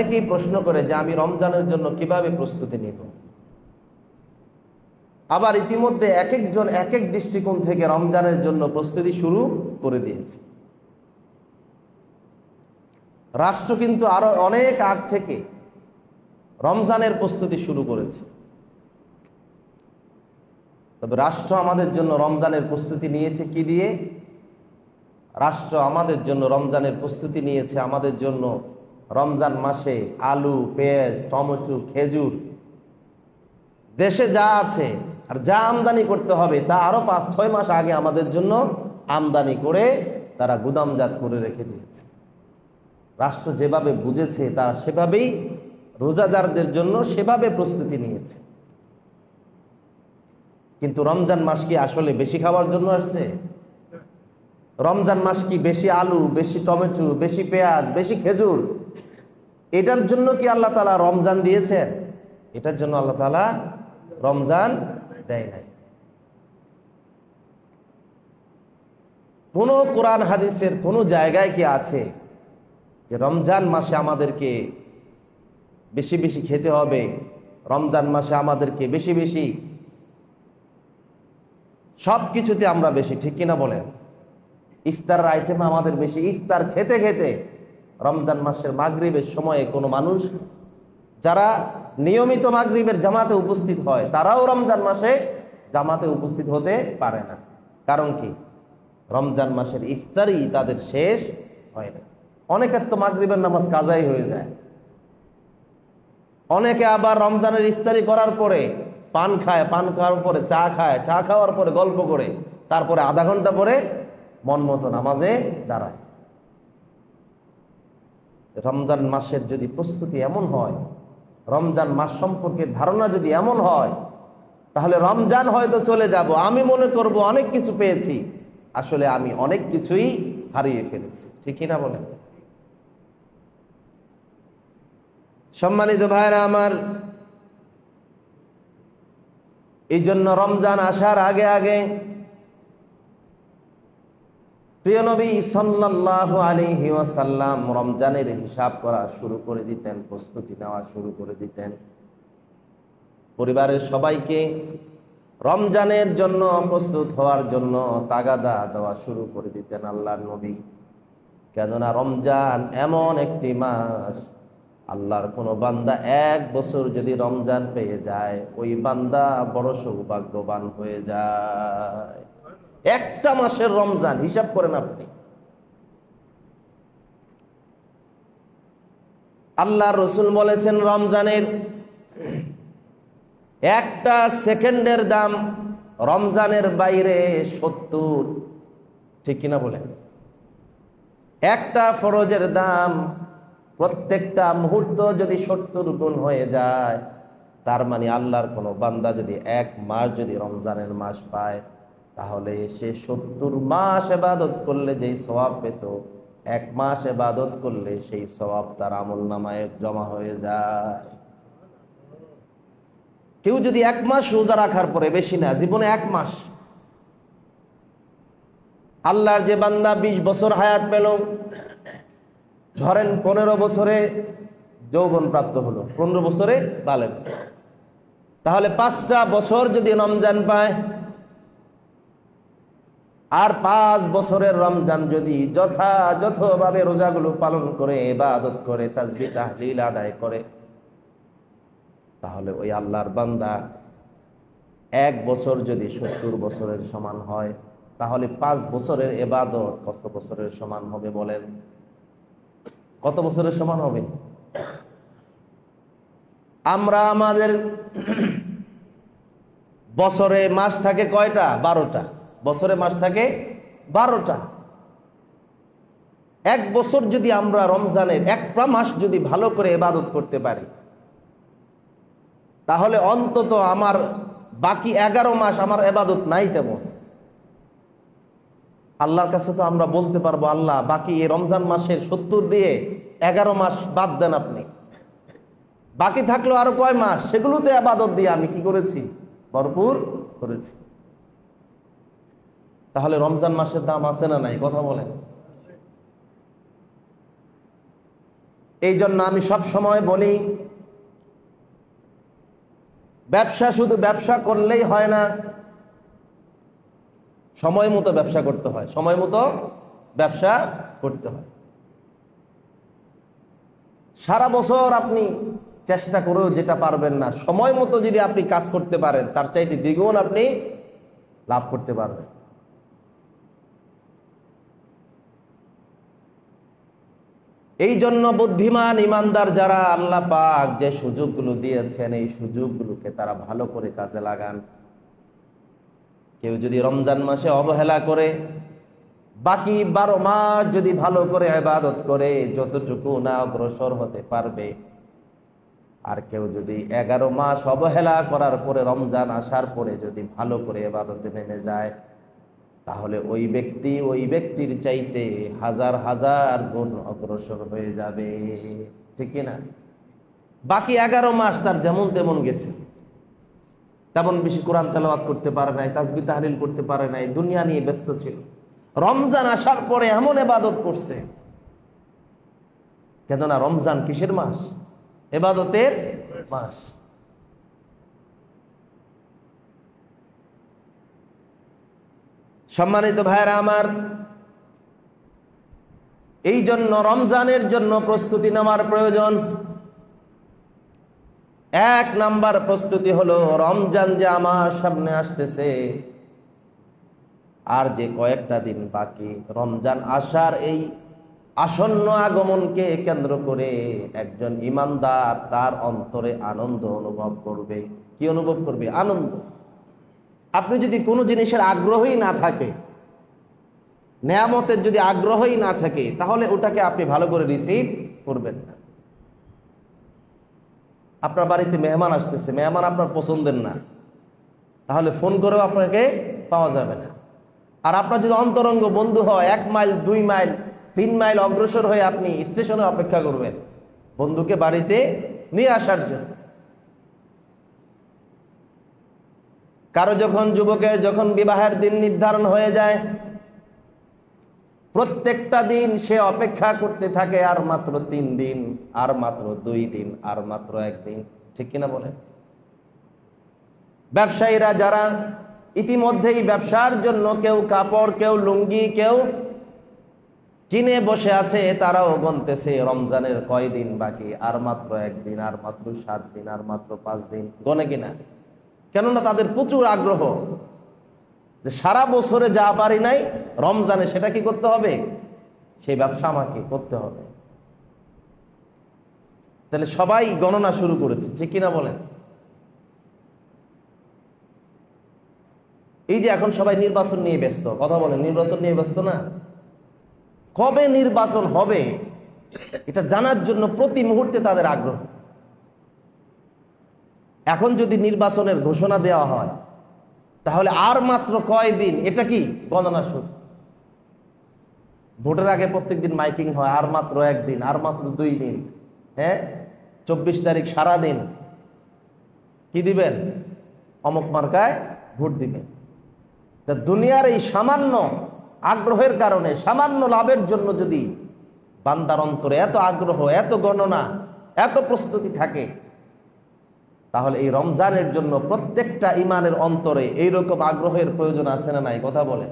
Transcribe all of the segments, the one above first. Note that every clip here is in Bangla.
অনেকেই প্রশ্ন করে যে আমি রমজানের জন্য কিভাবে প্রস্তুতি নিব। আবার ইতিমধ্যে এক একজন এক এক দৃষ্টিকোণ থেকে রমজানের জন্য প্রস্তুতি শুরু করে দিয়েছে। রাষ্ট্র কিন্তু আরো অনেক আগ থেকে রমজানের প্রস্তুতি শুরু করেছে। তবে রাষ্ট্র আমাদের জন্য রমজানের প্রস্তুতি নিয়েছে কি দিয়ে? রাষ্ট্র আমাদের জন্য রমজানের প্রস্তুতি নিয়েছে আমাদের জন্য রমজান মাসে আলু, পেঁয়াজ, টমেটো, খেজুর, দেশে যা আছে আর যা আমদানি করতে হবে তা আরো 5-6 মাস আগে আমাদের জন্য আমদানি করে তারা গুদামজাত করে রেখে দিয়েছে। রাষ্ট্র যেভাবে বুঝেছে তারা সেভাবেই রোজাদারদের জন্য সেভাবে প্রস্তুতি নিয়েছে। কিন্তু রমজান মাস কি আসলে বেশি খাওয়ার জন্য আসছে? রমজান মাস কি বেশি আলু, বেশি টমেটো, বেশি পেঁয়াজ, বেশি খেজুর এটার জন্য কি আল্লাহ তাআলা রমজান দিয়েছেন? এটার জন্য আল্লাহ তাআলা রমজান দেয় নাই। কোন কোরআন হাদিসের কোন জায়গায় কি আছে যে রমজান মাসে আমাদেরকে বেশি বেশি খেতে হবে, রমজান মাসে আমাদেরকে বেশি বেশি সব কিছুতে আমরা বেশি, ঠিক কিনা বলেন? ইফতারের আইটেম আমাদের বেশি। ইফতার খেতে খেতে রমজান মাসের মাগরিবের সময়ে কোনো মানুষ যারা নিয়মিত মাগরিবের জামাতে উপস্থিত হয় তারাও রমজান মাসে জামাতে উপস্থিত হতে পারে না। কারণ কি? রমজান মাসের ইফতারই তাদের শেষ হয় না। অনেকের তো মাগরিবের নামাজ কাজাই হয়ে যায়। অনেকে আবার রমজানের ইফতারি করার পরে পান খায়, পান খাওয়ার পরে চা খায়, চা খাওয়ার পরে গল্প করে, তারপরে আধা ঘন্টা পরে মন মতো নামাজে দাঁড়ায়। রমজান মাসের যদি প্রস্তুতি এমন হয়, রমজান মাস সম্পর্কে ধারণা যদি এমন হয়, তাহলে রমজান হয়তো চলে যাব, আমি মনে করব অনেক কিছু পেয়েছি, আসলে আমি অনেক কিছুই হারিয়ে ফেলেছি, ঠিক কিনা বলেন? সম্মানিত ভাইরা আমার, এই জন্য রমজান আসার আগে আগে প্রিয় নবী সাল্লাল্লাহু আলাইহি ওয়াসাল্লাম রমজানের হিসাব করা শুরু করে দিতেন, প্রস্তুতি নেওয়া শুরু করে দিতেন। পরিবারের সবাইকে রমজানের জন্য প্রস্তুত হওয়ার জন্য তাগাদা দেওয়া শুরু করে দিতেন আল্লাহর নবী। কেননা রমজান এমন একটি মাস, আল্লাহর কোনো বান্দা 1 বছর যদি রমজান পেয়ে যায় ওই বান্দা বড় সৌভাগ্যবান হয়ে যায়। একটা মাসের রমজান হিসাব করেন আপনি। আল্লাহ রসুল বলেছেন রমজানের একটা সেকেন্ডের দাম রমজানের বাইরে 70, ঠিক কিনা বলেন? একটা ফরজের দাম প্রত্যেকটা মুহূর্ত যদি 70 গুণ হয়ে যায়, তার মানে আল্লাহর কোনো বান্দা যদি 1 মাস যদি রমজানের মাস পায়, তাহলে সে 70 মাস ইবাদত করলে যেই সওয়াব পেত, 1 মাস ইবাদত করলে সেই সওয়াব তার আমলনামায় জমা হয়ে যায়। কেউ যদি 1 মাস রোজা রাখার পরে, বেশি না, জীবনে 1 মাস, আল্লাহর যে বান্দা 20 বছর হায়াত পেল, ধরেন 15 বছরে যৌবন প্রাপ্ত হলো, 15 বছরে বালেগ, তাহলে 5টা বছর যদি রমজান পায়, আর 5 বছরের রমজান যদি যথাযথভাবে রোজাগুলো পালন করে, ইবাদত করে, তাসবিহ তাহলিল আদায় করে, তাহলে ওই আল্লাহর বান্দা 1 বছর যদি 70 বছরের সমান হয়, তাহলে 5 বছরের ইবাদত কত বছরের সমান হবে বলেন? কত বছরের সমান হবে? আমরা আমাদের বছরে মাস থাকে কয়টা? 12টা। বছরে মাস থাকে 12টা। 1 বছর যদি আমরা রমজানের 1টা মাস যদি ভালো করে ইবাদত করতে পারি, তাহলে অন্তত আমার বাকি 11 মাস আমার ইবাদত নাই তেমন। আল্লাহর কাছে তো আমরা বলতে পারবো, আল্লাহ বাকি এই রমজান মাসের 70 দিয়ে 11 মাস বাদ দেন আপনি, বাকি থাকলো আরো কয় মাস, সেগুলোতে ইবাদত দিয়ে আমি কি করেছি? ভরপুর করেছি। তাহলে রমজান মাসের দাম আছে না নাই? কথা বলেন। এই জন্য আমি সব সময় বলি, ব্যবসা শুধু ব্যবসা করলেই হয় না, সময় মতো ব্যবসা করতে হয়, সময় মতো ব্যবসা করতে হয়। সারা বছর আপনি চেষ্টা করেও যেটা পারবেন না, সময় মতো যদি আপনি কাজ করতে পারেন তার চাইতে দ্বিগুণ আপনি লাভ করতে পারবেন। এই জন্য বুদ্ধিমান ইমানদার যারা, আল্লাহ পাক যে সুযোগগুলো দিয়েছেন এই সুযোগগুলোকে তারা ভালো করে কাজে লাগান। কেউ যদি রমজান মাসে অবহেলা করে বাকি 12 মাস যদি ভালো করে ইবাদত করে যতটুকু না অগ্রসর হতে পারবে, আর কেউ যদি 11 মাস অবহেলা করার পরে রমজান আসার পরে যদি ভালো করে ইবাদতে নেমে যায়, তাহলে ওই ব্যক্তির চাইতে হাজার হাজার গুণ অগ্রসর হয়ে যাবে, ঠিক না? বাকি 11 মাস তার যেমন তেমন গেছে, তেমন বেশি কোরআন তেলাওয়াত করতে পারে নাই, তাসবিহ তাহলিল করতে পারে নাই, দুনিয়া নিয়ে ব্যস্ত ছিল। রমজান আসার পরে এমন ইবাদত করছে, কেননা রমজান কিসের মাস? ইবাদতের মাস। সম্মানিত ভাইরা আমার, এই জন্য রমজানের জন্য প্রস্তুতি নেওয়ার প্রয়োজন। 1 নাম্বার প্রস্তুতি হলো, রমজান যে আমার সামনে আসতেছে, আর যে কয়েকটা দিন বাকি, রমজান আসার এই আসন্ন আগমনকে কেন্দ্র করে একজন ইমানদার তার অন্তরে আনন্দ অনুভব করবে। কি অনুভব করবে? আনন্দ। আপনি যদি কোনো জিনিসের আগ্রহই না থাকে, নেয়ামতের যদি আগ্রহই না থাকে, তাহলে ওটাকে আপনি ভালো করে রিসিভ করবেন না। আপনার বাড়িতে মেহমান আসতেছে, মেহমান আপনার পছন্দের না, তাহলে ফোন করেও আপনাকে পাওয়া যাবে না। আর আপনার যদি অন্তরঙ্গ বন্ধু হয়, 1 মাইল 2 মাইল 3 মাইল অগ্রসর হয়ে আপনি স্টেশনে অপেক্ষা করবেন বন্ধুকে বাড়িতে নিয়ে আসার জন্য। কারো যুবকের যখন বিবাহের দিন নির্ধারণ হয়ে যায়, প্রত্যেকটা দিন সে অপেক্ষা করতে থাকে, আর মাত্র 3 দিন, আর মাত্র 2 দিন, আর মাত্র 1 দিন, ঠিক কিনা বলেন? ব্যবসায়ীরা যারা ইতিমধ্যেই ব্যবসার জন্য কেউ কাপড়, কেউ লুঙ্গি, কেউ কিনে বসে আছে, তারাও গুনতেছে রমজানের কয়দিন বাকি, আর মাত্র 1 দিন, আর মাত্র 7 দিন, আর মাত্র 5 দিন, গনে কিনা। কেননা তাদের প্রচুর আগ্রহ যে সারা বছরে যা পারি নাই, রমজানে সেটা কি করতে হবে? সেই ব্যবসা আমাকে করতে হবে। তাহলে সবাই গণনা শুরু করেছে, ঠিক কিনা বলেন? এই যে এখন সবাই নির্বাচন নিয়ে ব্যস্ত, কথা বলেন, নির্বাচন নিয়ে ব্যস্ত না? কবে নির্বাচন হবে এটা জানার জন্য প্রতি মুহূর্তে তাদের আগ্রহ। এখন যদি নির্বাচনের ঘোষণা দেওয়া হয়, তাহলে আর মাত্র কয়দিন, এটা কি গণনা শুরু। ভোটের আগে প্রত্যেকদিন মাইকিং হয়, আর মাত্র 1 দিন, আর মাত্র 2 দিন, হ্যাঁ 24 তারিখ সারাদিন কি দিবেন? অমুক মার্কায় ভোট দিবেন। তা দুনিয়ার এই সামান্য আগ্রহের কারণে, সামান্য লাভের জন্য যদি বান্দার অন্তরে এত আগ্রহ, এত গণনা, এত প্রস্তুতি থাকে, তাহলে এই রমজানের জন্য প্রত্যেকটা ইমানের অন্তরে এইরকম আগ্রহের প্রয়োজন আছে না নাই? কথা বলে,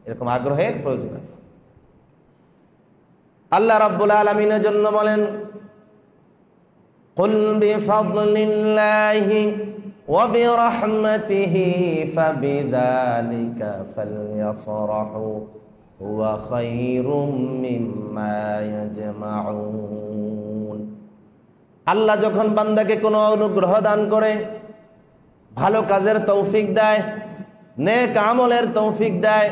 এরকম আগ্রহের প্রয়োজন আছে। আল্লাহ রাব্বুল আলামিনের জন্য বলেন, কুল বিফাদলিল্লাহি ওয়া বিরহমাতিহি ফাবিযালিকা ফালইফরাহু হুয়া খায়রুম মিম্মা ইয়াজমাউন। আল্লাহ যখন বান্দাকে কোনো অনুগ্রহ দান করে, ভালো কাজের তৌফিক দেয়, নেক আমলের তৌফিক দেয়,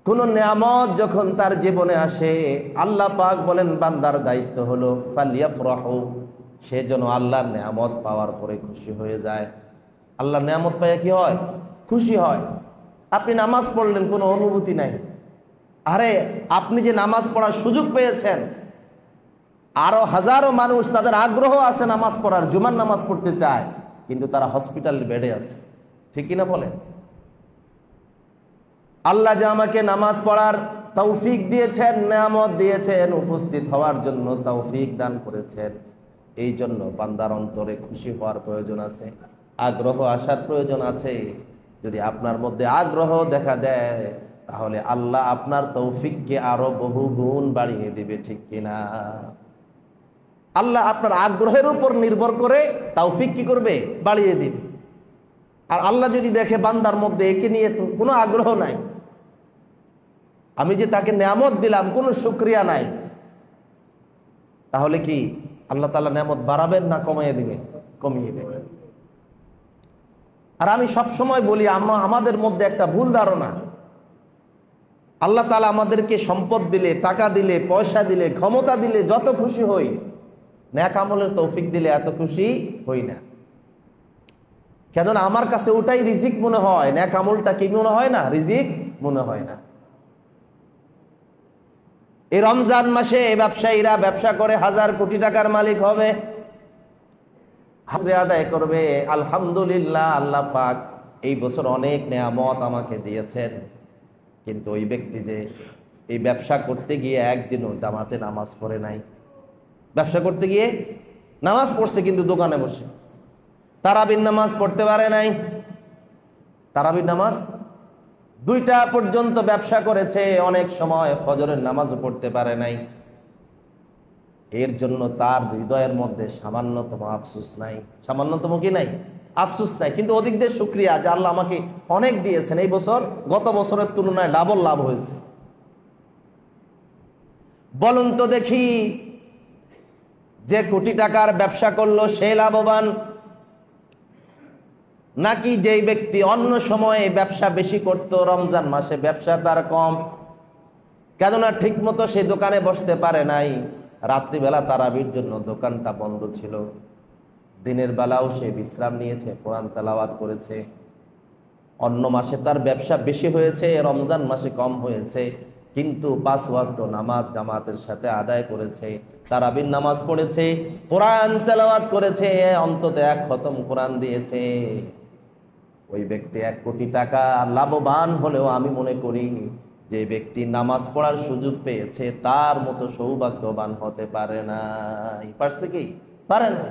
কোন নিয়ামত যখন তার জীবনে আসে, আল্লাহ পাক বলেন বান্দার দায়িত্ব হলো ফালিয়াফরাহু, সে যেন আল্লাহর নিয়ামত পাওয়ার পরে খুশি হয়ে যায়। আল্লাহর নিয়ামত পাইয়া কি হয়? খুশি হয়। আপনি নামাজ পড়লেন, কোনো অনুভূতি নাই। আরে আপনি যে নামাজ পড়ার সুযোগ পেয়েছেন, আরো হাজারো মানুষ তাদের আগ্রহ আছে নামাজ পড়ার, জুমার নামাজ পড়তে চায়, কিন্তু তারা হসপিটাল বেডে আছে, ঠিক কিনা বলেন? আল্লাহ যে আমাকে নামাজ পড়ার তৌফিক দিয়েছেন, নেয়ামত দিয়েছেন, উপস্থিত হওয়ার জন্য তৌফিক দান করেছেন। এই জন্য বান্দার অন্তরে খুশি হওয়ার প্রয়োজন আছে, আগ্রহ আসার প্রয়োজন আছে। যদি আপনার মধ্যে আগ্রহ দেখা দেয় তাহলে আল্লাহ আপনার তৌফিককে আরো বহু গুণ বাড়িয়ে দিবে, ঠিক কিনা? আল্লাহ আপনার আগ্রহের উপর নির্ভর করে তৌফিক কি করবে? বাড়িয়ে দিবে। আর আল্লাহ যদি দেখে বান্দার মধ্যে একে নিয়ে তো কোনো আগ্রহ নাই, আমি যে তাকে নেয়ামত দিলাম কোনো শুকরিয়া নাই, তাহলে কি আল্লাহ তাআলা নেয়ামত বাড়াবেন না কমিয়ে দিবেন? কমিয়ে দেবেন। আর আমি সব সময় বলি, আমাদের মধ্যে একটা ভুল ধারণা, আল্লাহ তাআলা আমাদেরকে সম্পদ দিলে, টাকা দিলে, পয়সা দিলে, ক্ষমতা দিলে যত খুশি হই, নেক আমলের তৌফিক দিলে এত খুশি হই না। কেননা আমার কাছে ওটাই রিজিক মনে হয়, নেক আমলটা কি মনে হয় না? রিজিক মনে হয় না। এই রমজান মাসে ব্যবসায়ীরা ব্যবসা করে হাজার কোটি টাকার মালিক হবে, হাজরে আদায় করবে, আলহামদুলিল্লাহ আল্লাহ পাক এই বছর অনেক নেয়ামত আমাকে দিয়েছেন। কিন্তু ওই ব্যক্তি যে এই ব্যবসা করতে গিয়ে একদিনও জামাতে নামাজ পড়ে নাই, ব্যবসা করতে গিয়ে নামাজ পড়ছে কিন্তু দোকানে বসে, তারাবির নামাজ পড়তে পারে নাই, তারাবির নামাজ 2টা পর্যন্ত ব্যবসা করেছে, অনেক সময় ফজরের নামাজও পড়তে পারে নাই। এর জন্য তার হৃদয়ের মধ্যে সামান্যতম আফসোস নাই, সামান্যতম কি নাই? আফসোস নাই। কিন্তু অধিক দিয়ে শুকরিয়া যে আল্লাহ আমাকে অনেক দিয়েছেন, এই বছর গত বছরের তুলনায় ডাবল লাভ হয়েছে। বলুন তো দেখি, যে কোটি টাকার ব্যবসা করলো সে লাভবান, নাকি যেই ব্যক্তি অন্য সময়ে ব্যবসা বেশি করত, রমজান মাসে ব্যবসা তার কম? কেননা ঠিক মতো সে দোকানে বসতে পারে নাই, রাত্রিবেলা তারাবির জন্য দোকানটা বন্ধ ছিল, দিনের বেলাও সে বিশ্রাম নিয়েছে, কোরআন তেলাওয়াত করেছে। অন্য মাসে তার ব্যবসা বেশি হয়েছে, রমজান মাসে কম হয়েছে, কিন্তু 5 ওয়াক্ত নামাজ জামাতের সাথে আদায় করেছে, তারাবির নামাজ পড়েছে, কোরআন তেলাওয়াত করেছে, অন্তত 1 খতম কোরআন দিয়েছে। ওই ব্যক্তি 1 কোটি টাকা লাভবান হলেও আমি মনে করি যে ব্যক্তি নামাজ পড়ার সুযোগ পেয়েছে তার মতো সৌভাগ্যবান হতে পারে না। পারছে কি? পারে না।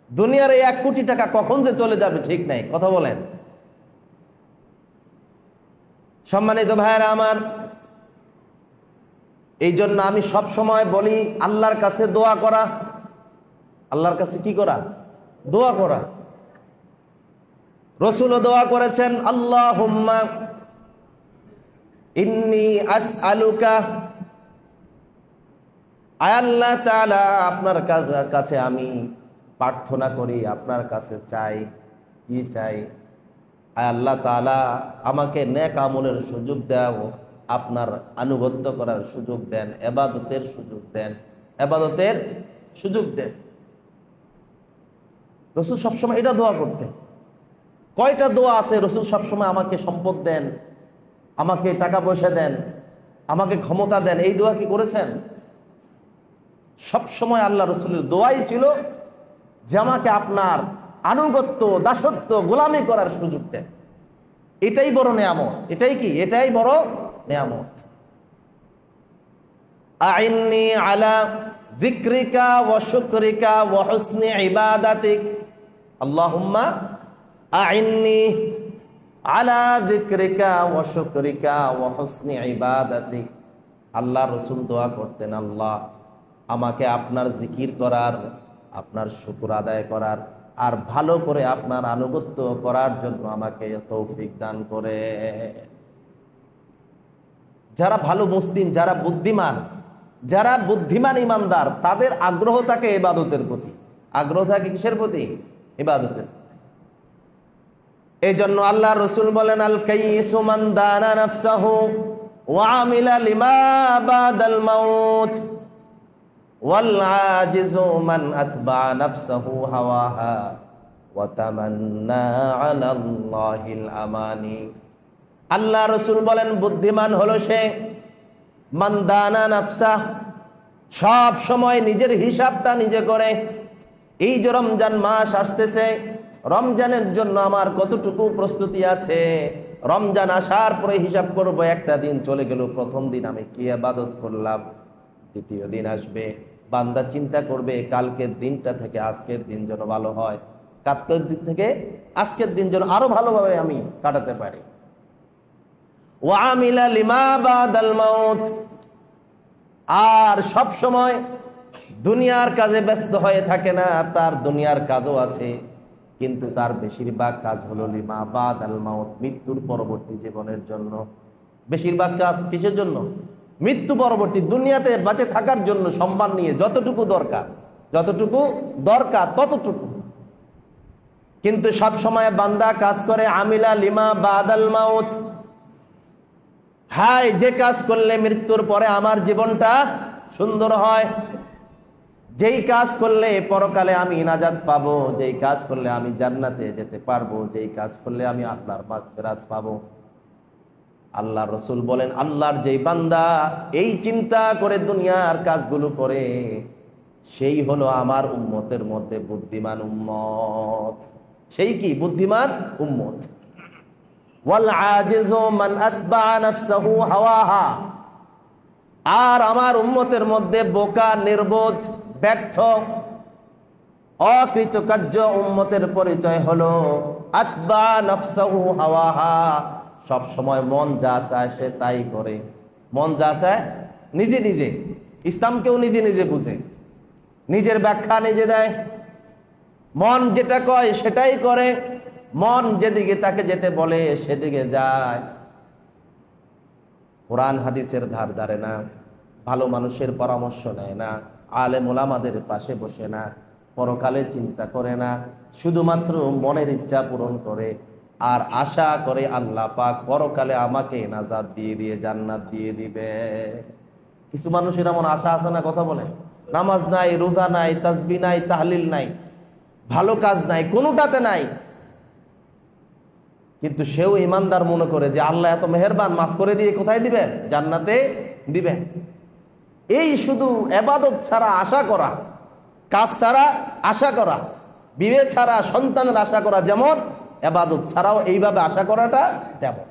দুনিয়ার এই 1 কোটি টাকা কখন যে চলে যাবে ঠিক নাই, কথা বলেন। সম্মানিত ভাইয়েরা আমার, এই জন্য আমি সব সময় বলি আল্লাহর কাছে দোয়া করা। আল্লাহর কাছে কি করা? দোয়া করা। রাসূলও দোয়া করেছেন, আল্লাহুম্মা ইন্নী আসআলুকা, আয় আল্লাহ তাআলা আপনার কাছে আমি প্রার্থনা করি, আপনার কাছে চাই। কি চাই? আয় আল্লাহ তাআলা আমাকে নেক আমলের সুযোগ দাও, আপনার আনুগত্য করার সুযোগ দেন, ইবাদতের সুযোগ দেন, ইবাদতের সুযোগ দেন। রাসূল সবসময় এটা দোয়া করতেন। কয়টা দোয়া আছে রাসূল সবসময় আমাকে সম্পদ দেন, আমাকে টাকা পয়সা দেন, আমাকে ক্ষমতা দেন, এই দোয়া কি করেছেন? সবসময় আল্লাহ রাসূলের দোয়াই ছিল যে আমাকে আপনার আনুগত্য, দাসত্ব, গোলামি করার সুযোগ দেন। এটাই বড় নেয়ামত। এটাই কি? এটাই বড় নেয়ামত। আইন্নি আলা যিকরিকা ওয়া শুকরিকা ওয়া হুসনি ইবাদাতিক, আল্লাহুম্মা আইন্নি আলা যিকরিকা ওয়া শুকরিকা ওয়া হুসনি ইবাদাতিক। আল্লাহ রাসূল দোয়া করতেন, আল্লাহ আমাকে আপনার জিকির করার, আপনার শুকর আদায় করার, আর ভালো করে আপনার আনুগত্য করার জন্য আমাকে তৌফিক দান করে। যারা ভালো মুসলিম, যারা বুদ্ধিমান ইমানদার, তাদের আগ্রহ থাকে ইবাদতের প্রতি। আগ্রহ থাকে কিসের প্রতি? ইবাদতের। এই জন্য আল্লাহ রাসূল বলেন, আল কাইয়িসু মান দানা নাফসাহু ওয়া আমিলা লিমা বাদাল মাউত ওয়াল আজিজু মান আতবা নাফসাহু হাওয়াহা ওয়া তামান্না আলাল্লাহিল আমানি। আল্লাহ রাসূল বলেন, বুদ্ধিমান হলো সে মান দানা নাফসা, সব সময় নিজের হিসাবটা নিজে করে। এই যে রমজান মাস আসতেছে, রমজানের জন্য আমার কতটুকু প্রস্তুতি আছে, রমজান আসার পরে হিসাব করব, একটা দিন চলে গেল, প্রথম দিন আমি কি ইবাদত করলাম। দ্বিতীয় দিন আসবে, বান্দা চিন্তা করবে কালকের দিনটা থেকে আজকের দিন যেন ভালো হয়, কালকের দিন থেকে আজকের দিন যেন আরো ভালোভাবে আমি কাটাতে পারি। ওয়া আমিলা লিমা বাদাল মাউত, আর সব সময় দুনিয়ার কাজে ব্যস্ত হয়ে থাকে না, তার দুনিয়ার কাজও আছে, কিন্তু তার বেশিরভাগ কাজ হলো লিমা বাদাল মাউত, মৃত্যুর পরবর্তী জীবনের জন্য। বেশিরভাগ কাজ কিসের জন্য? মৃত্যু পরবর্তী দুনিয়াতে বেঁচে থাকার জন্য, সম্মান নিয়ে যতটুকু দরকার, যতটুকু দরকার ততটুকু। কিন্তু সব সময় বান্দা কাজ করে আমিলা লিমা বাদাল মাউত, হাই যে কাজ করলে মৃত্যুর পরে আমার জীবনটা সুন্দর হয়, যেই কাজ করলে পরকালে আমি নাজাত পাবো, যেই কাজ করলে আমি জান্নাতে যেতে পারবো, যেই কাজ করলে আমি আল্লাহর মাগফিরাত পাবো। আল্লাহ রসুল বলেন, আল্লাহর যেই বান্দা এই চিন্তা করে দুনিয়ার কাজগুলো করে, সেই হলো আমার উম্মতের মধ্যে বুদ্ধিমান উম্মত। সেই কি বুদ্ধিমান উম্মত? ওয়াল আজিজু মান আতবা নাফসাহু হাওয়াহা, আর আমার উম্মতের মধ্যে বোকা, নির্বোধ, ব্যর্থ, অকৃতকার্য উম্মতের পরিচয় হলো আতবা নাফসাহু হাওয়াহা, সব সময় মন যা চায় সে তাই করে। মন যা চায় নিজে নিজে, ইসলামকেও নিজে নিজে বুঝে, নিজের ব্যাখ্যা নিজে দেয়, মন যেটা কয় সেটাই করে, মন যেদিকে তাকে যেতে বলে সেদিকে যায়। কোরআন হাদিসের ধার ধারে না, ভালো মানুষের পরামর্শ নেয় না, আলেম ওলামাদের পাশে বসে না, পরকালে চিন্তা করে না, শুধুমাত্র মনের ইচ্ছা পূরণ করে আর আশা করে আল্লাহ পাক পরকালে আমাকে নাজাত দিয়ে জান্নাত দিয়ে দিবে। কিছু মানুষের এমন আশা আছে না, কথা বলে, নামাজ নাই, রোজা নাই, তাসবিহ নাই, তাহলিল নাই, ভালো কাজ নাই, কোনোটাতে নাই, কিন্তু সেও ইমানদার মনে করে যে আল্লাহ এত মেহেরবান, মাফ করে দিয়ে কোথায় দিবেন? জান্নাতে দিবেন। এই শুধু ইবাদত ছাড়া আশা করা, কাজ ছাড়া আশা করা, বিয়ে ছাড়া সন্তানের আশা করা যেমন, ইবাদত ছাড়াও এইভাবে আশা করাটা তেমন।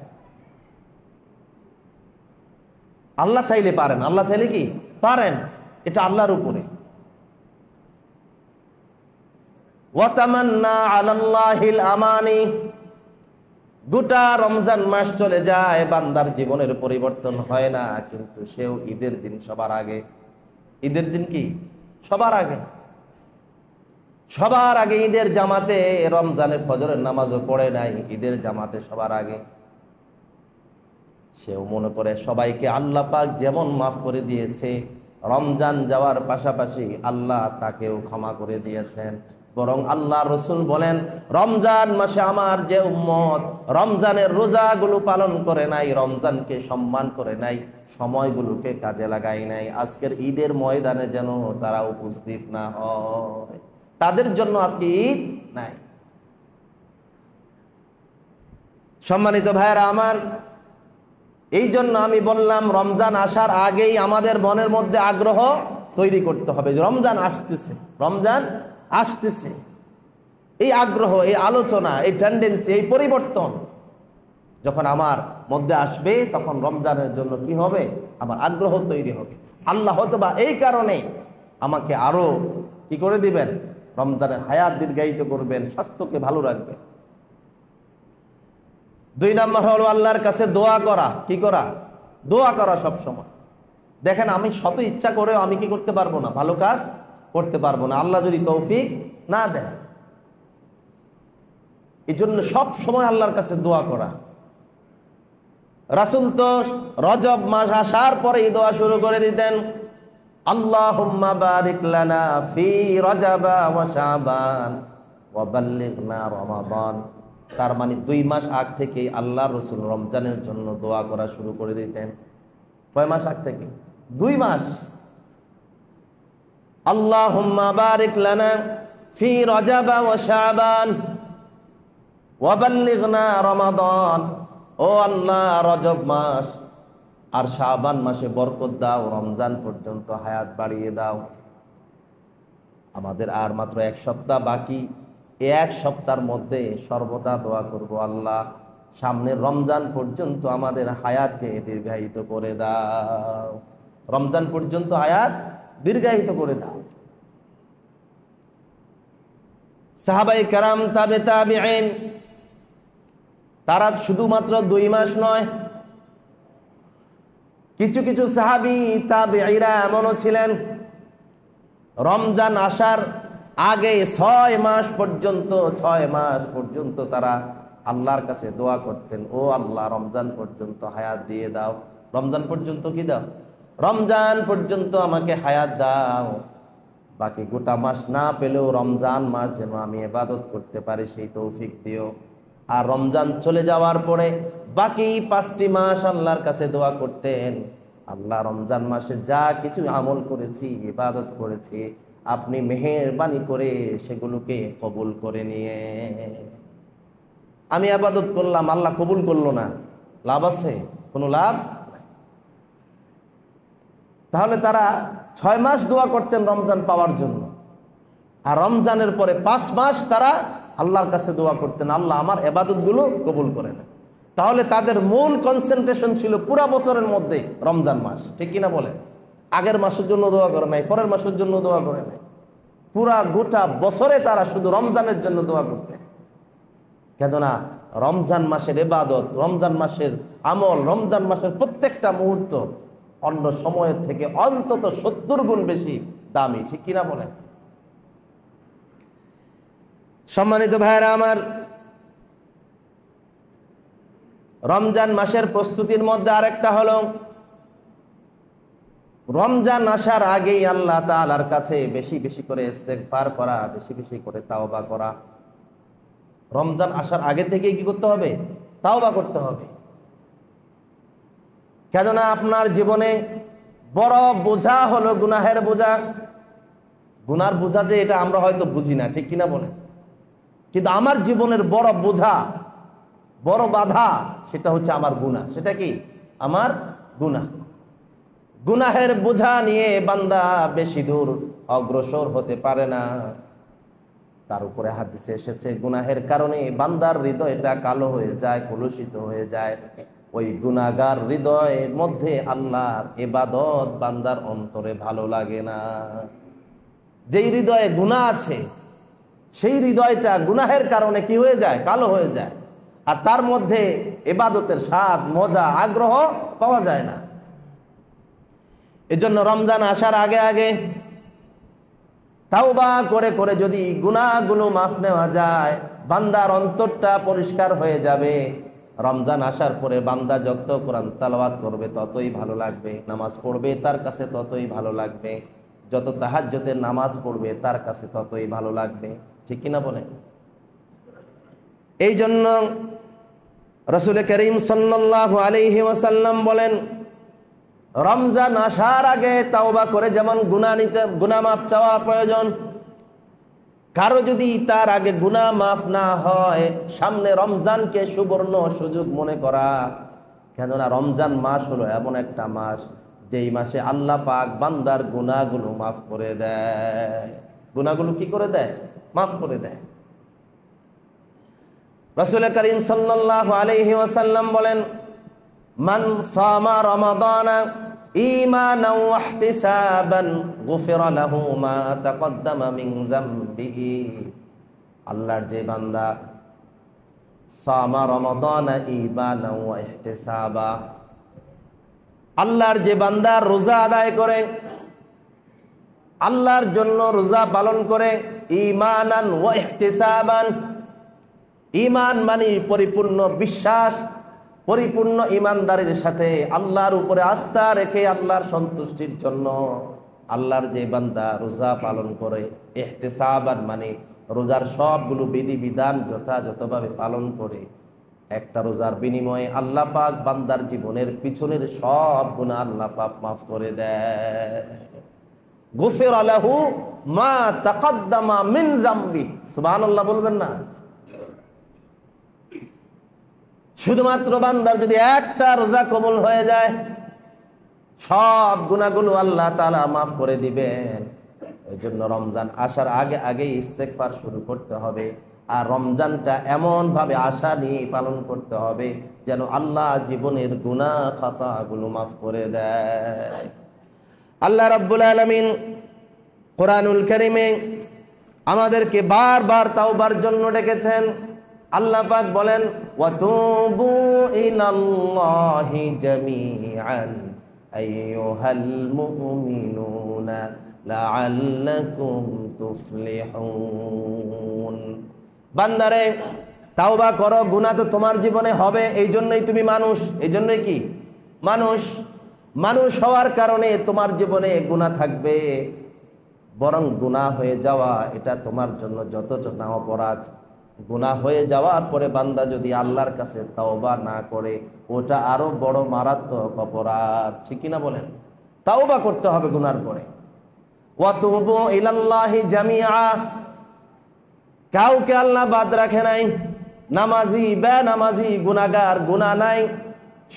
আল্লাহ চাইলে পারেন, আল্লাহ চাইলে কি পারেন, এটা আল্লাহর উপরে। ওয়া তামান্না আলাল্লাহিল আমানি, গোটা রমজান মাস চলে যায়, বান্দার জীবনের পরিবর্তন হয় না, কিন্তু সেও ঈদের দিন সবার আগে। ঈদের দিন কি সবার আগে? সবার আগে ঈদের জামাতে, রমজানের ফজরের নামাজও পড়ে নাই, ঈদের জামাতে সবার আগে। সেও মনে করে সবাইকে আল্লাহ পাক যেমন মাফ করে দিয়েছে, রমজান যাওয়ার পাশাপাশি আল্লাহ তাকেও ক্ষমা করে দিয়েছেন। বরং আল্লাহ রসুল বলেন, রমজান মাসে আমার যে উম্মত রমজানের রোজাগুলো পালন করে নাই, রমজানকে সম্মান করে নাই, সময়গুলোকে কাজে লাগাই নাই, আজকের ঈদের ময়দানে যেন তারা উপস্থিত না হয়, তাদের জন্য আজকে ঈদ নাই। সম্মানিত ভাইয়েরা আমার, এই জন্য আমি বললাম রমজান আসার আগেই আমাদের মনের মধ্যে আগ্রহ তৈরি করতে হবে। রমজান আসতেছে, রমজান আসতেছে, এই আগ্রহ, এই আলোচনা, এই টেন্ডেন্সি, এই পরিবর্তন যখন আমার মধ্যে আসবে, তখন রমজানের জন্য কি হবে? আমার আগ্রহ তৈরি হবে। আল্লাহ হয়তোবা এই কারণে আমাকে আরো কি করে দিবেন? রমজানের হায়াত দীর্ঘায়িত করবেন, স্বাস্থ্যকে ভালো রাখবেন। 2 নম্বর হলো আল্লাহর কাছে দোয়া করা। কি করা? দোয়া করা সব সময়। দেখেন, আমি শত ইচ্ছা করেও আমি কি করতে পারবো না, ভালো কাজ করতে পারবো না, আল্লাহ যদি তৌফিক না দেয়। এই জন্য সব সময় আল্লাহর কাছে দোয়া করা। রাসূল তো রজব মাস আসার পরে এই দোয়া শুরু করে দিতেন, আল্লাহুম্মা বারিক লানা ফি রজবা ওয়া শাবান ওয়া বাল্লিগনা রমাদান। তার মানে 2 মাস আগ থেকে আল্লাহ রসুল রমজানের জন্য দোয়া করা শুরু করে দিতেন। কয় মাস আগ থেকে? 2 মাস। আল্লাহুম্মা বারিক লানা ফি রজবা ওয়া শাবান ওয়া বাল্লিগনা রমাদান। ও আল্লাহ, রজব মাস আর শাবান মাসে বরকত দাও, রমজান পর্যন্ত হায়াত বাড়িয়ে দাও। আমাদের আর মাত্র 1 সপ্তাহ বাকি। এই 1 সপ্তাহের মধ্যে সর্বদা দোয়া করব, আল্লাহ সামনের রমজান পর্যন্ত আমাদের হায়াতকে দীর্ঘায়িত করে দাও, রমজান পর্যন্ত হায়াত দীর্ঘায়িত করে দাও। সাহাবায়ে কেরাম, তাবে তাবিঈন, তারা শুধুমাত্র 2 মাস নয়, কিছু কিছু সাহাবী তাবিঈরা এমনও ছিলেন রমজান আসার আগে 6 মাস পর্যন্ত তারা আল্লাহর কাছে দোয়া করতেন, ও আল্লাহ রমজান পর্যন্ত হায়াত দিয়ে দাও, রমজান পর্যন্ত কি দাও, রমজান পর্যন্ত আমাকে হায়াত দাও, বাকি গোটা মাস না পেলেও রমজান মাস যেন আমি ইবাদত করতে পারি সেই তৌফিক দিও। আর রমজান চলে যাওয়ার পরে বাকি 5টি মাস আল্লাহর কাছে দোয়া করতেন, আল্লাহ রমজান মাসে যা কিছু আমল করেছি, ইবাদত করেছি, আপনি মেহেরবানি করে সেগুলোকে কবুল করে নিয়ে। আমি ইবাদত করলাম, আল্লাহ কবুল করলো না, লাভ আছে? কোনো লাভ নাই। তাহলে তারা 6 মাস দোয়া করতেন রমজান পাওয়ার জন্য, আর রমজানের পরে 5 মাস তারা আল্লাহর কাছে দোয়া করতেন, আল্লাহ আমার ইবাদতগুলো কবুল করে নেন। তাহলে তাদের মূল কনসেন্ট্রেশন ছিল পুরা বছরের মধ্যে রমজান মাস, ঠিক কিনা বলেন? আগের মাসের জন্য দোয়া করে নাই, পরের মাসের জন্য দোয়া করে নাই, পুরা গোটা বছরে তারা শুধু রমজানের জন্য দোয়া করতেন। কেননা রমজান মাসের ইবাদত, রমজান মাসের আমল, রমজান মাসের প্রত্যেকটা মুহূর্ত অন্য সময়ের থেকে অন্তত 70 গুণ বেশি দামি, ঠিক কিনা বলেন? সম্মানিত ভাইরা আমার, রমজান মাসের প্রস্তুতির মধ্যে আরেকটা হলো রমজান আসার আগেই আল্লাহ তাআলার কাছে বেশি বেশি করে ইস্তেগফার করা, বেশি বেশি করে তাওবা করা। রমজান আসার আগে থেকে কি করতে হবে? তাওবা করতে হবে। কেননা আপনার জীবনে বড় বোঝা হলো গুনাহের বোঝা। গুনার বোঝা যে এটা আমরা হয়তো বুঝি না, ঠিক কিনা বলেন? কিন্তু আমার জীবনের বড় বোঝা, বড় বাধা, সেটা হচ্ছে আমার গুনাহ। সেটা কি? আমার গুনাহ। গুনাহের বোঝা নিয়ে বান্দা বেশি দূর অগ্রসর হতে পারে না। তার উপরে হাদিসে এসেছে গুনাহের কারণে বান্দার হৃদয়টা কালো হয়ে যায়, কলুষিত হয়ে যায়। ওই গুনাহগার হৃদয়ের মধ্যে আল্লাহর ইবাদত বান্দার অন্তরে ভালো লাগে না। যেই হৃদয়ে গুনাহ আছে সেই হৃদয়টা গুনাহের কারণে কি হয়ে যায়? কালো হয়ে যায়। আর তার মধ্যে ইবাদতের স্বাদ, মজা, আগ্রহ পাওয়া যায় না। এজন্য রমজান আসার আগে আগে তাওবা করে করে যদি গুনাহগুলো মাফ নেওয়া যায়, বান্দার অন্তরটা পরিষ্কার হয়ে যাবে। রমজান আসার পরে বান্দা যত কোরআন তেলাওয়াত করবে ততই ভালো লাগবে, নামাজ পড়বে তার কাছে ততই ভালো লাগবে, যত তাহাজ্জুদের নামাজ পড়বে তার কাছে ততই ভালো লাগবে, ঠিক কিনা বলেন? এই জন্য রাসূল করিম সাল্লাল্লাহু আলাইহি ওয়াসাল্লাম বলেন, রমজান আসার আগে তাওবা করে যেমন গুনাহ মাফ চাওয়া প্রয়োজন, কারো যদি তার আগে গুনাহ মাফ না হয়, সামনে রমজানকে সুবর্ণ সুযোগ মনে করা। কেননা রমজান মাস হলো এমন একটা মাস যেই মাসে আল্লাহ পাক বান্দার গুনাহগুলো মাফ করে দেয়। গুনাহগুলো কি করে দেয়? মাফ করে দেয়। রাসূল করিম সাল্লাল্লাহু আলাইহি ওয়াসাল্লাম বলেন, মান সামা রমাদানা ঈমানান ওয়া ইহতিসাবান গুফিরা লাহু মা তাকদ্দামা মিন যামবিহি। আল্লাহর যে বান্দা সামা রমাদানা ঈমানান ওয়া ইহতিসাবা, আল্লাহর যে বান্দা রোজা আদায় করে, আল্লাহর জন্য রোজা পালন করে, ঈমানান ওয়া ইহতিসাবান, ঈমান মানে পরিপূর্ণ বিশ্বাস, পরিপূর্ণ ঈমানদারির সাথে আল্লাহর উপরে আস্থা রেখে আল্লাহর সন্তুষ্টির জন্য আল্লাহর যে বান্দা রোজা পালন করে, ইহতিসাবান মানে রোজার সবগুলো বিধিবিধান যথাযথভাবে পালন করে, একটা রোজার বিনিময়ে আল্লাহ পাক বান্দার জীবনের পিছনের সব গুনাহ আল্লাহ পাক মাফ করে দেয়। গুফিরা লাহু মা তাকদ্দামা মিন যামবি। সুবহানাল্লাহ বলবেন না? শুধুমাত্র বান্দার যদি একটা রোজা কবুল হয়ে যায়, সব গুনাহগুলো আল্লাহ তাআলা মাফ করে দিবেন। এই জন্য রমজান আসার আগে আগে ইস্তেগফার শুরু করতে হবে। আর রমজানটা এমনভাবে আশা নিয়ে পালন করতে হবে যেন আল্লাহ জীবনের গুনাহ খাতাগুলো মাফ করে দেয়। আল্লাহ রাব্বুল আলামিন কোরআনুল কারীমে আমাদেরকে বারবার তাওবার জন্য ডেকেছেন। আল্লাহ পাক বলেন, ওয়াতুবু ইলাল্লাহি জামিআন আইয়ুহাল মুমিনুনা লাআল্লাকুম তুফলিহুন। বান্দারে তাওবা করো, গুনাহ তো তোমার জীবনে হবে, এই জন্যই তুমি মানুষ। এই জন্যই কি মানুষ হওয়ার কারণে তোমার জীবনে গুনাহ থাকবে। বরং গুনাহ হয়ে যাওয়া এটা তোমার জন্য যতটা না অপরাধ, গুনাহ হয়ে যাওয়ার পরে বান্দা যদি আল্লাহর কাছে তাওবা না করে ওটা আরো বড় মারাত্মক অপরাধ। ঠিক কিনা বলেন? তাওবা করতে হবে গুনার পরে। ওয়াতুবু ইলাল্লাহি জামিআ, কাউকে আল্লাহ বাদ রাখে নাই। নামাজি বেনামাজি গুনাহগার গুনাহ নাই,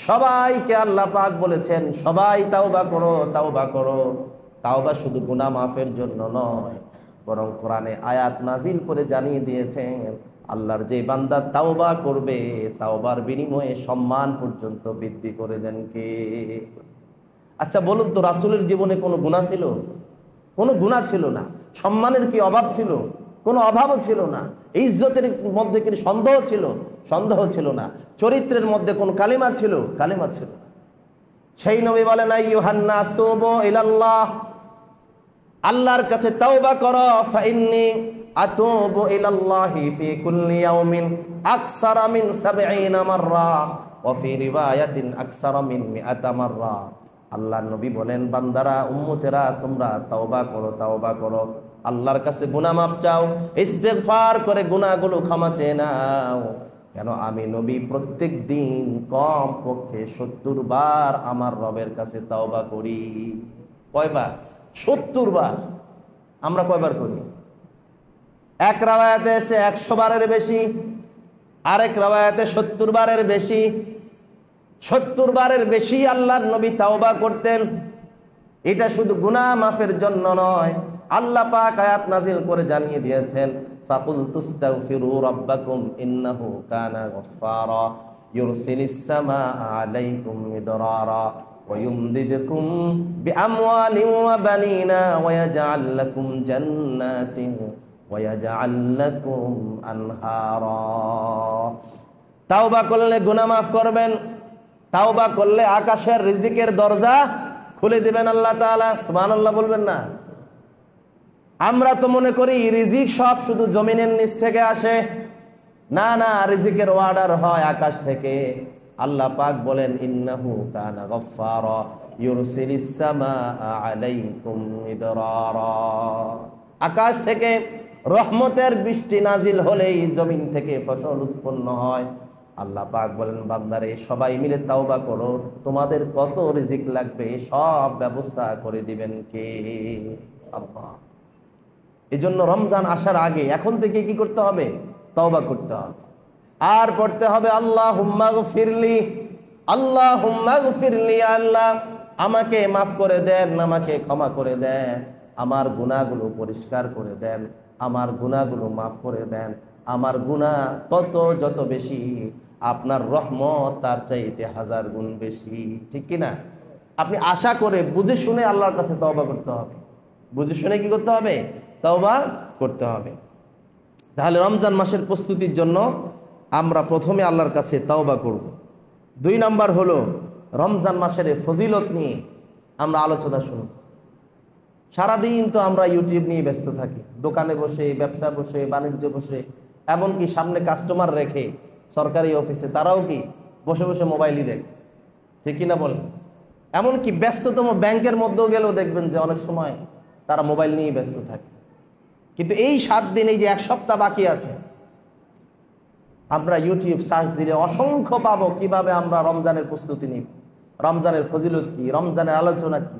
সবাইকে আল্লাহ পাক বলেছেন সবাই তাওবা করো, তাওবা করো। তাওবা শুধু গুনাহ মাফের জন্য নয়, বরং কোরআনে আয়াত নাজিল করে জানিয়ে দিয়েছেন আল্লাহর যে বান্দা তাওবা করবে তাওবার বিনিময়ে সম্মান পর্যন্ত বৃদ্ধি করে দেন কে? আচ্ছা বলুন তো, রাসূলের জীবনে কোনো গুনাহ ছিল? কোনো গুনাহ ছিল না। সম্মানের কি অভাব ছিল? কোনো অভাবও ছিল না। ইজ্জতের মধ্যে কি সন্দেহ ছিল? সন্দেহ ছিল না। চরিত্রের মধ্যে কোন কালিমা ছিল? কালিমা ছিল না। সেই নবী বলেন, আইয়ুহান নাস তুবু ইলাল্লাহ, আল্লাহর কাছে তাওবা করো। ফাইন্নী আতুবু ইলাল্লাহি ফি কুল্লি ইয়াউমিন আকসারা মিন ৭০ মাররা ওয়া ফি রিওয়ায়াতিন আকসারা মিন ১০০ মাররা। আল্লাহর নবী বলেন, বান্দারা উম্মতেরা তোমরা তাওবা করো, তাওবা করো, আল্লাহর কাছে গুনাহ মাফ চাও, ইস্তেগফার করে গুনাহগুলো ক্ষমা চেয়ে নাও। কেন আমি নবী প্রত্যেক দিন কম পক্ষে ৭০ বার আমার রবের কাছে তাওবা করি। কয়বার? ৭০ বার। আমরা কয়বার করি? এক রাওয়ায়াতে এসে ১০০ বারের বেশি, আরেক রাওয়ায়াতে ৭০ বারের বেশি। ৭০ বারের বেশি আল্লাহর নবী তাওবা করতেন। এটা শুধু গুনাহ মাফের জন্য নয়, আল্লাহ পাক আয়াত নাজিল করে জানিয়ে দিয়েছেন, ফাকুল তুস্তাগফিরু রাব্বাকুম ইন্নাহু কানা গফফারা ইউরসিলিস সামাআ আলাইকুম মিদরারা ওয়া ইউমদিদকুম বিআমওয়ালিন ওয়া বানিনা ওয়া ইয়াজআল লাকুম জান্নাতিন ওয়া ইয়াজআল লাকুম আনহারা। তাওবা করলে গুনাহ মাফ করবেন, তাওবা করলে আকাশের রিজিকের দরজা খুলে দিবেন আল্লাহ তাআলা। সুবহানাল্লাহ বলবেন না? আমরা তো মনে করি রিজিক সব শুধু জমিনের নিচ থেকে আসে। না না, রিজিকের অর্ডার হয় আকাশ থেকে। আল্লাহ পাক বলেন, ইন্নাহু কানা গফফারা ইউরসিলিস সামাআ আলাইকুম মিদরারা। আকাশ থেকে রহমতের বৃষ্টি নাজিল হলেই জমিন থেকে ফসল উৎপন্ন হয়। আল্লাহ পাক বলেন, বান্দারে সবাই মিলে তাওবা করো, তোমাদের কত রিজিক লাগবে সব ব্যবস্থা করে দিবেন কে? আল্লাহ। এই জন্য রমজান আসার আগে এখন থেকে কি করতে হবে? তাওবা করতে হবে। আর পড়তে হবে আল্লাহুম্মা গফিরলি, আল্লাহুম্মা গফিরলি, আল্লাহ আমাকে মাফ করে দেন, আমাকে ক্ষমা করে দেন, আমার গুনাহগুলো পরিষ্কার করে দেন, আমার গুনাহগুলো মাফ করে দেন। আমার গুনাহ যত বেশি আপনার রহমত তার চাইতে 1000 গুণ বেশি। ঠিক কিনা? আপনি আশা করে বুঝে শুনে আল্লাহর কাছে তওবা করতে হবে। বুঝে শুনে কি করতে হবে? তওবা করতে হবে। তাহলে রমজান মাসের প্রস্তুতির জন্য আমরা প্রথমে আল্লাহর কাছে তওবা করব। 2 নাম্বার হলো রমজান মাসের ফজিলত নিয়ে আমরা আলোচনা শুনব। সারাদিন তো আমরা ইউটিউব নিয়ে ব্যস্ত থাকি, দোকানে বসে, ব্যবসা বসে, বাণিজ্য বসে, এমনকি সামনে কাস্টমার রেখে সরকারি অফিসে তারাও কি বসে বসে মোবাইলই দেখে। ঠিক কিনা বলেন? এমনকি ব্যস্ততম ব্যাংকের মধ্যেও গেলেও দেখবেন যে অনেক সময় তারা মোবাইল নিয়ে ব্যস্ত থাকে। কিন্তু এই 7 দিন, এই যে 1 সপ্তাহ বাকি আছে, আমরা ইউটিউব সার্চ দিলে অসংখ্য পাবো কিভাবে আমরা রমজানের প্রস্তুতি নিব, রমজানের ফজিলত কি, রমজানের আলোচনা কি,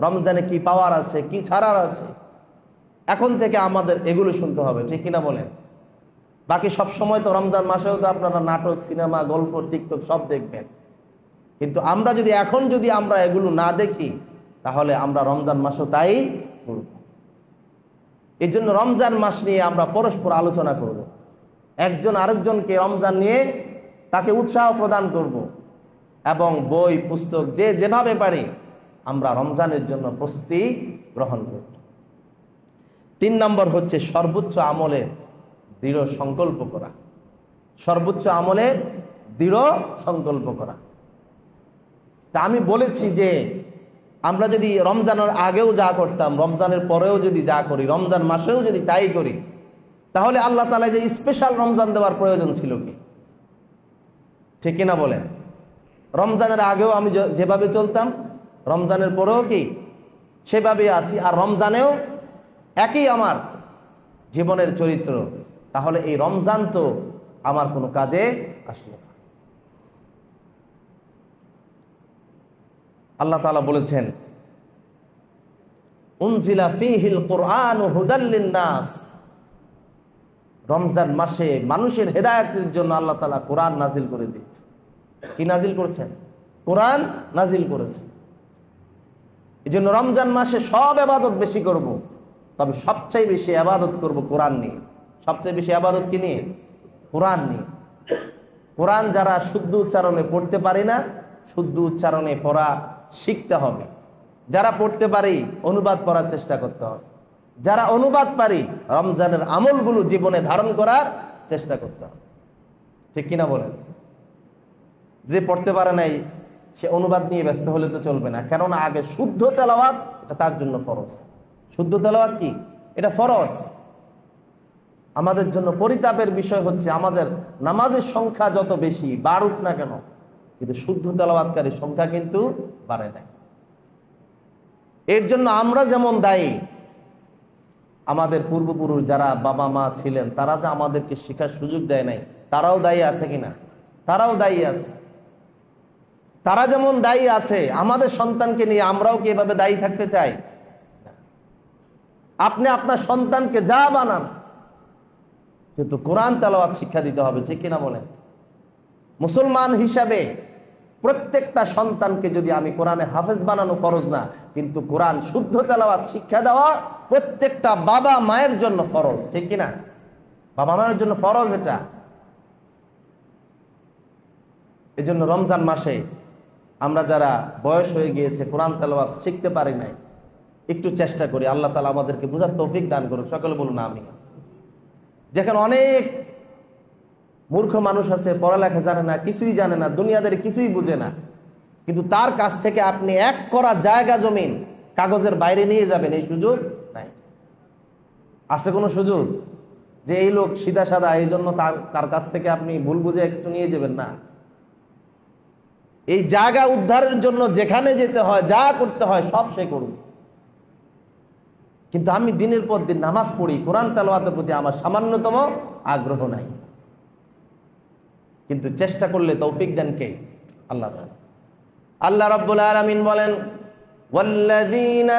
রমজানে কি পাওয়ার আছে, কি ছাড়ার আছে। এখন থেকে আমাদের এগুলো শুনতে হবে। ঠিক কিনা বলেন? বাকি সব সময় তো রমজান মাসেও তো আপনারা নাটক, সিনেমা, গল্প, টিকটক সব দেখবেন। কিন্তু আমরা যদি এখন আমরা এগুলো না দেখি তাহলে আমরা রমজান মাসেও তাই করব। এই জন্য রমজান মাস নিয়ে আমরা পরস্পর আলোচনা করব। একজন আরেকজনকে রমজান নিয়ে তাকে উৎসাহ প্রদান করব এবং বই পুস্তক যে যেভাবে পারি আমরা রমজানের জন্য প্রস্তুতি গ্রহণ করব। 3 নম্বর হচ্ছে সর্বোচ্চ আমলের দৃঢ় সংকল্প করা। সর্বোচ্চ আমলের দৃঢ় সংকল্প করা। তা আমি বলেছি যে আমরা যদি রমজানের আগেও যা করতাম, রমজানের পরেও যদি যা করি, রমজান মাসেও যদি তাই করি, তাহলে আল্লাহ তাআলা যে স্পেশাল রমজান দেওয়ার প্রয়োজন ছিল কি? ঠিক কিনা বলেন? রমজানের আগেও আমি যেভাবে চলতাম, রমজানের পরেও কি সেভাবে আছি, আর রমজানেও একই আমার জীবনের চরিত্র, তাহলে এই রমজান তো আমার কোনো কাজে আসলো না। আল্লাহ তাআলা বলেছেন, উনজিলা ফীহিল কুরআনু হুদাল লিন-নাস, রমজান মাসে মানুষের হেদায়েতের জন্য আল্লাহ তাআলা কোরআন নাজিল করে দিয়েছে। কি নাজিল করেছেন? কোরআন নাজিল করেছেন। এই জন্য রমজান মাসে সব ইবাদত বেশি করব, তবে সবচেয়ে বেশি ইবাদত করব কোরআন নিয়ে। সবচেয়ে বেশি ইবাদত কি নিয়ে? কোরআন নিয়ে। কোরআন যারা শুদ্ধ উচ্চারণে পড়তে পারি না, শুদ্ধ উচ্চারণে পড়া শিখতে হবে। যারা পড়তে পারি অনুবাদ পড়ার চেষ্টা করতে হবে। যারা অনুবাদ পারি রমজানের আমলগুলো জীবনে ধারণ করার চেষ্টা করতে হবে। ঠিক কিনা বলেন? যে পড়তে পারে নাই সে অনুবাদ নিয়ে ব্যস্ত হলে তো চলবে না, কেননা আগে শুদ্ধ তেলাওয়াত এটা তার জন্য ফরজ। শুদ্ধ তেলাওয়াত কি? এটা ফরজ। আমাদের জন্য পরিতাপের বিষয় হচ্ছে আমাদের নামাজের সংখ্যা যত বেশি বাড়ুক না কেন, কিন্তু শুদ্ধ তেলাওয়াতকারীর সংখ্যা কিন্তু বাড়ে নাই। এর জন্য আমরা যেমন দায়ী, আমাদের পূর্বপুরুষ যারা বাবা মা ছিলেন তারা যে আমাদেরকে শেখার সুযোগ দেয় নাই, তারাও দায়ী আছে কিনা? তারাও দায়ী আছে। তারা যেমন দায়ী আছে, আমাদের সন্তানকে নিয়ে আমরাও কি এভাবে দায়ী থাকতে চাই? আপনি আপনার সন্তানকে যা বানান, কিন্তু কোরআন তেলাওয়াত শিক্ষা দিতে হবে। ঠিক কিনা বলেন? মুসলমান হিসাবে প্রত্যেকটা সন্তানকে যদি আমি কোরআনে হাফেজ বানানো ফরজ না, কিন্তু কোরআন শুদ্ধ তেলাওয়াত শিক্ষা দেওয়া প্রত্যেকটা বাবা মায়ের জন্য ফরজ। ঠিক কিনা? বাবা মায়ের জন্য ফরজ এটা। এই জন্য রমজান মাসে আমরা যারা বয়স হয়ে গিয়েছে কোরআন তেলাওয়াত শিখতে পারি নাই, একটু চেষ্টা করি। আল্লাহ তাআলা আমাদেরকে বুঝার তৌফিক দান করুন। সকলে বলুন আমিন। যেখানে অনেক মূর্খ মানুষ আছে, পড়ালেখা জানে না, কিছুই জানে না, দুনিয়াদের কিছুই বুঝে না, কিন্তু তার কাছ থেকে আপনি 1 করা জায়গা জমিন কাগজের বাইরে নিয়ে যাবেন, এই সুযোগ নাই। আছে কোনো সুযোগ যে এই লোক সিধা সাদা এই জন্য তার কাছ থেকে আপনি ভুল বুঝে কিছু নিয়ে যাবেন? না। এই জায়গা উদ্ধারের জন্য যেখানে যেতে হয়, যা করতে হয় সব সে করুন। কিন্তু আমি দিনের পর দিন নামাজ পড়ি, কোরআন তেলাওয়াতের প্রতি আমার সামান্যতম আগ্রহ নাই। কিন্তু চেষ্টা করলে তৌফিক দেন কে? আল্লাহ তাআলা। আল্লাহ রাব্বুল আলামিন বলেন, ওয়াল্লাযীনা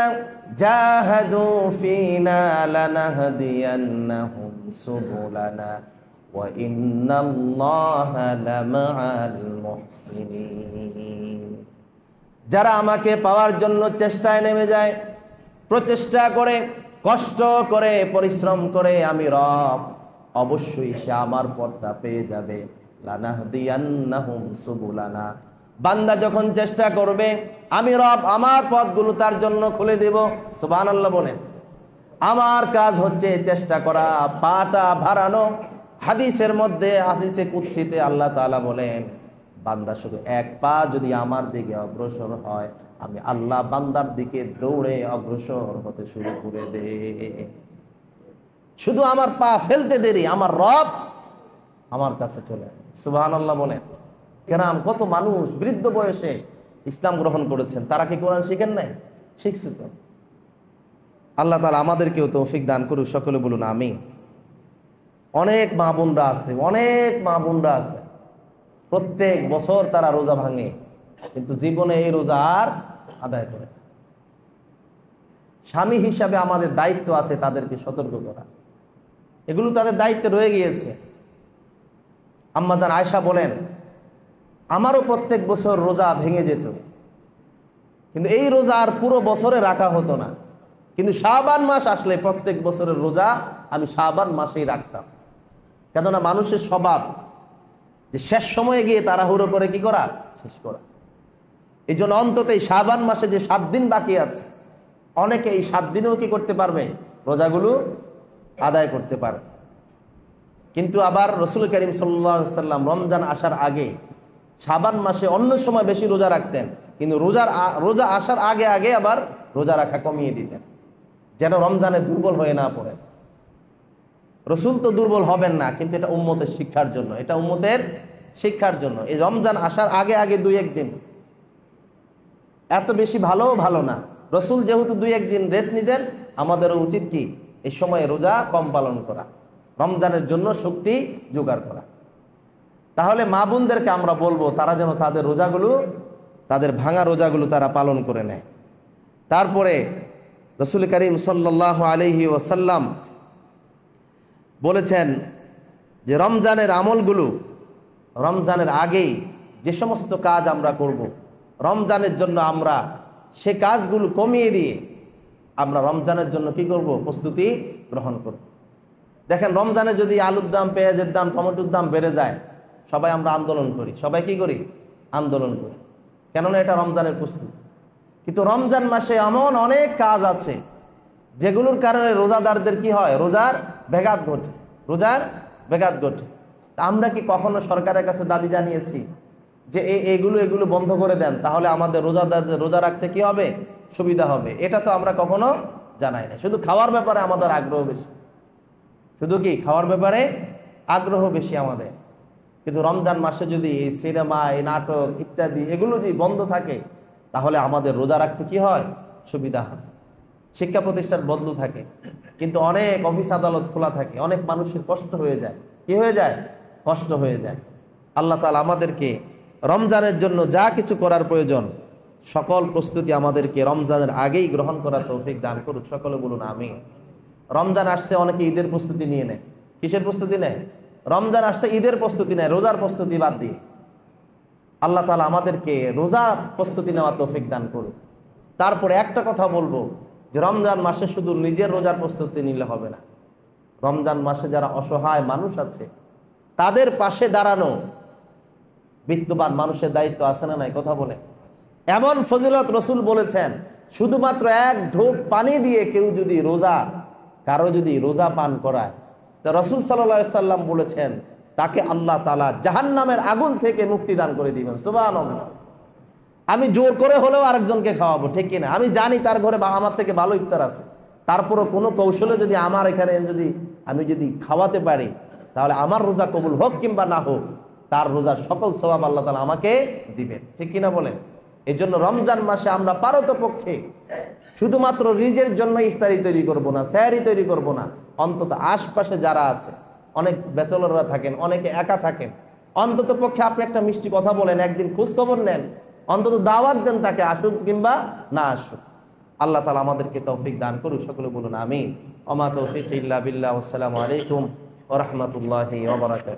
জাহাদু ফীনা লানাহদিয়ান্নাহুম সুবুলানা ওয়া ইন্নাল্লাহা লামাআল মুহসিনিন। যারা আমাকে পাওয়ার জন্য চেষ্টায় নেমে যায়, প্রচেষ্টা করে, কষ্ট করে, পরিশ্রম করে, আমি রব অবশ্যই সে আমার পথটা পেয়ে যাবে। লানাহদিয়ান্নাহুম সুবুলানা। বান্দা যখন চেষ্টা করবে, আমি রব আমার পথগুলো তার জন্য খুলে দেব। সুবহানাল্লাহ বলেন। আমার কাজ হচ্ছে চেষ্টা করা, পাটা ভাড়ানো। হাদিসের মধ্যে, হাদিসে কুদসিতে আল্লাহ তাআলা বলেন, বান্দা শুধু 1 পা যদি আমার দিকে অগ্রসর হয়, আমি আল্লাহ বান্দার দিকে দৌড়ে অগ্রসর হতে শুরু করে দে। শুধু আমার পা ফেলতে দেরি, আমার রব আমার কাছে চলে। সুবহানাল্লাহ বলেন। কেরাম কত মানুষ বৃদ্ধ বয়সে ইসলাম গ্রহণ করেছেন, তারা কি কোরআন শিখেন নাই? শিখছে তো। আল্লাহ তাআলা আমাদেরকেও তৌফিক দান করুক। সকলে বলুন আমিন। অনেক মা বোনরা আছে, অনেক মা বোনরা আছে, প্রত্যেক বছর তারা রোজা ভাঙে, কিন্তু জীবনে এই রোজা আর আদায় করে। স্বামী হিসাবে আমাদের দায়িত্ব আছে তাদেরকে সতর্ক করা। এগুলো তাদের দায়িত্বে রয়ে গিয়েছে। আম্মা জান আয়েশা বলেন, আমারও প্রত্যেক বছর রোজা ভেঙে যেত, কিন্তু এই রোজা আর পুরো বছরে রাখা হতো না, কিন্তু শাবান মাস আসলে প্রত্যেক বছরের রোজা আমি শাবান মাসেই রাখতাম। কেননা মানুষের স্বভাব যে শেষ সময়ে গিয়ে তাড়াহুড়ো করে কি করা, শেষ করা। এই জন্য অন্তত এই শাবান মাসে যে 7 দিন বাকি আছে, অনেকে এই 7 দিনেও কি করতে পারবে, রোজাগুলো আদায় করতে পারবে। কিন্তু আবার রাসূল করিম সাল্লাল্লাহু আলাইহি ওয়াসাল্লাম রমজান আসার আগে শাবান মাসে অন্য সময় বেশি রোজা রাখতেন, কিন্তু রোজা আসার আগে আগে আবার রোজা রাখা কমিয়ে দিতেন, যেন রমজানে দুর্বল হয়ে না পড়ে। রসুল তো দুর্বল হবেন না, কিন্তু এটা উম্মতের শিক্ষার জন্য, এটা উম্মতের শিক্ষার জন্য। এই রমজান আসার আগে আগে 2-1 দিন এত বেশি ভালো না। রসুল যেহেতু 2-1 দিন রেস্ট নিতেন, আমাদেরও উচিত কি এই সময়ে রোজা কম পালন করা, রমজানের জন্য শক্তি জোগাড় করা। তাহলে মা বোনদেরকে আমরা বলবো তারা যেন তাদের রোজাগুলো, তাদের ভাঙা রোজাগুলো তারা পালন করে নেয়। তারপরে রাসূল করিম সাল্লাল্লাহু আলাইহি ওয়াসাল্লাম বলেছেন যে রমজানের আমলগুলো, রমজানের আগেই যে সমস্ত কাজ আমরা করব, রমজানের জন্য আমরা সে কাজগুলো কমিয়ে দিয়ে আমরা রমজানের জন্য কি করব, প্রস্তুতি গ্রহণ করব। দেখেন রমজানে যদি আলুর দাম, পেঁয়াজের দাম, টমেটোর দাম বেড়ে যায়, সবাই আমরা আন্দোলন করি। সবাই কি করি, আন্দোলন করি, কেননা এটা রমজানের প্রস্তুতি। কিন্তু রমজান মাসে এমন অনেক কাজ আছে যেগুলোর কারণে রোজাদারদের কি হয়, রোজার ব্যাঘাত ঘটে। আমরা কি কখনো সরকারের কাছে দাবি জানিয়েছি যে এগুলো বন্ধ করে দেন, তাহলে আমাদের রোজাদারদের রোজা রাখতে কি হবে, সুবিধা হবে? এটা তো আমরা কখনো জানাই না। শুধু খাওয়ার ব্যাপারে আমাদের আগ্রহ বেশি, শুধু কি খাওয়ার ব্যাপারে আগ্রহ বেশি আমাদের। কিন্তু রমজান মাসে যদি এই সিনেমা, এই নাটক ইত্যাদি এগুলো যদি বন্ধ থাকে, তাহলে আমাদের রোজা রাখতে কি হয়, সুবিধা হয়। শিক্ষা প্রতিষ্ঠান বন্ধ থাকে, কিন্তু অনেক অফিস আদালত খোলা থাকে, অনেক মানুষের কষ্ট হয়ে যায়। কি হয়ে যায়, কষ্ট হয়ে যায়। আল্লাহ তাআলা আমাদেরকে রমজানের জন্য যা কিছু করার প্রয়োজন সকল প্রস্তুতি আমাদেরকে রমজানের আগেই গ্রহণ করার তৌফিক দান করুক। সকলে বলুন আমিন। রমজান আসছে, অনেকে ঈদের প্রস্তুতি নিয়ে নেয়। কিসের প্রস্তুতি নেয়? রমজান আসছে, ঈদের প্রস্তুতি নেয়, রোজার প্রস্তুতি বাদ দিয়ে। আল্লাহ তাআলা আমাদেরকে রোজার প্রস্তুতি নেওয়ার তৌফিক দান করুক। তারপরে একটা কথা বলবো যে রমজান মাসে শুধু নিজের রোজার প্রস্তুতি নিলে হবে না। রমজান মাসে যারা অসহায় মানুষ আছে তাদের পাশে দাঁড়ানো বিত্তবান মানুষের দায়িত্ব আছে না নাই? কথা বলে। এমন ফজিলত রসুল বলেছেন, শুধুমাত্র 1 ঢোক পানি দিয়ে কেউ যদি কারো যদি রোজা পান করায়, তো রসুল সাল্লাল্লাহু আলাইহি সাল্লাম বলেছেন তাকে আল্লাহ তাআলা জাহান্নামের আগুন থেকে মুক্তি দান করে দিবেন। সুবহানাল্লাহ। আমি জোর করে হলেও আরেকজনকে খাওয়াবো, ঠিক কিনা? আমি জানি তার ঘরে আমার থেকে ভালো ইফতার আছে, তারপরও কোনো কৌশলে যদি আমার এখানে আমি যদি খাওয়াতে পারি, তাহলে আমার রোজা কবুল হোক কিংবা না হোক, তার রোজার সকল সওয়াব আল্লাহ তাআলা আমাকে দিবেন, ঠিক কিনা বলেন? এই জন্য রমজান মাসে আমরা পারতপক্ষে শুধুমাত্র নিজের জন্য ইফতারি তৈরি করব না, সেহরি তৈরি করব না, অন্তত আশপাশে যারা আছে, অনেক ব্যাচেলররা থাকেন, অনেকে একা থাকেন, অন্তত পক্ষে আপনি একটা মিষ্টি কথা বলেন, একদিন খোঁজ খবর নেন, অন্তত দাওয়াত দেন তাকে, আসুক কিংবা না আসুক। আল্লাহ তাআলা আমাদেরকে তৌফিক দান করুক। সকলে বলুন আমিন। ওমা তৌফিক ইল্লা বিল্লাহ। আসসালামু আলাইকুম ওয়া রাহমাতুল্লাহি ওয়া বারাকাতুহু।